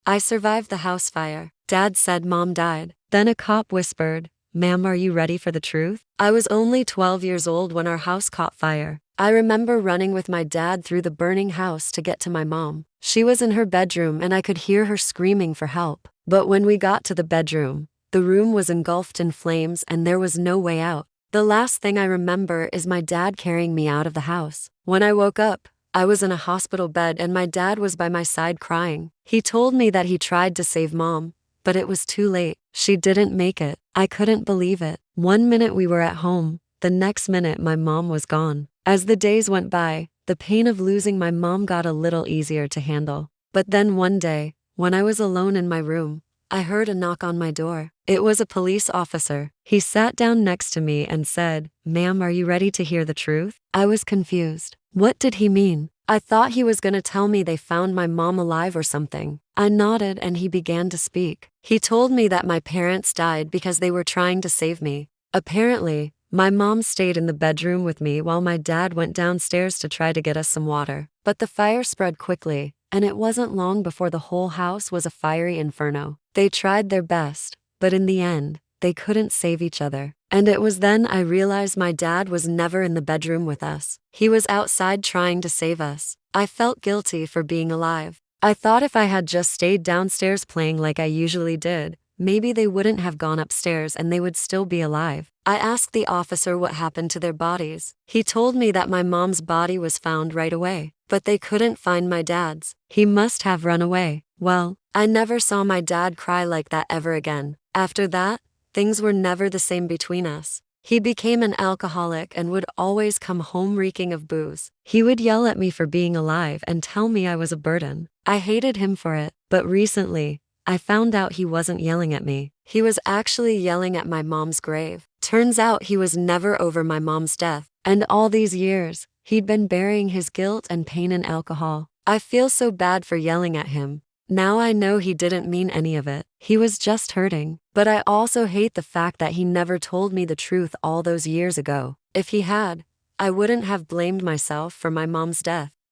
I survived the house fire. Dad said Mom died. Then a cop whispered, "Ma'am, are you ready for the truth?" I was only 12 years old when our house caught fire. I remember running with my dad through the burning house to get to my mom. She was in her bedroom and I could hear her screaming for help. But when we got to the bedroom, the room was engulfed in flames and there was no way out. The last thing I remember is my dad carrying me out of the house. When I woke up, I was in a hospital bed and my dad was by my side crying. He told me that he tried to save Mom, but it was too late. She didn't make it. I couldn't believe it. One minute we were at home, the next minute my mom was gone. As the days went by, the pain of losing my mom got a little easier to handle. But then one day, when I was alone in my room, I heard a knock on my door. It was a police officer. He sat down next to me and said, "Ma'am, are you ready to hear the truth?" I was confused. What did he mean? I thought he was gonna tell me they found my mom alive or something. I nodded and he began to speak. He told me that my parents died because they were trying to save me. Apparently, my mom stayed in the bedroom with me while my dad went downstairs to try to get us some water. But the fire spread quickly, and it wasn't long before the whole house was a fiery inferno. They tried their best, but in the end, they couldn't save each other. And it was then I realized my dad was never in the bedroom with us. He was outside trying to save us. I felt guilty for being alive. I thought if I had just stayed downstairs playing like I usually did, maybe they wouldn't have gone upstairs and they would still be alive. I asked the officer what happened to their bodies. He told me that my mom's body was found right away, but they couldn't find my dad's. He must have run away. Well, I never saw my dad cry like that ever again. After that, things were never the same between us. He became an alcoholic and would always come home reeking of booze. He would yell at me for being alive and tell me I was a burden. I hated him for it, but recently, I found out he wasn't yelling at me. He was actually yelling at my mom's grave. Turns out he was never over my mom's death, and all these years, he'd been burying his guilt and pain in alcohol. I feel so bad for yelling at him. Now I know he didn't mean any of it. He was just hurting. But I also hate the fact that he never told me the truth all those years ago. If he had, I wouldn't have blamed myself for my mom's death.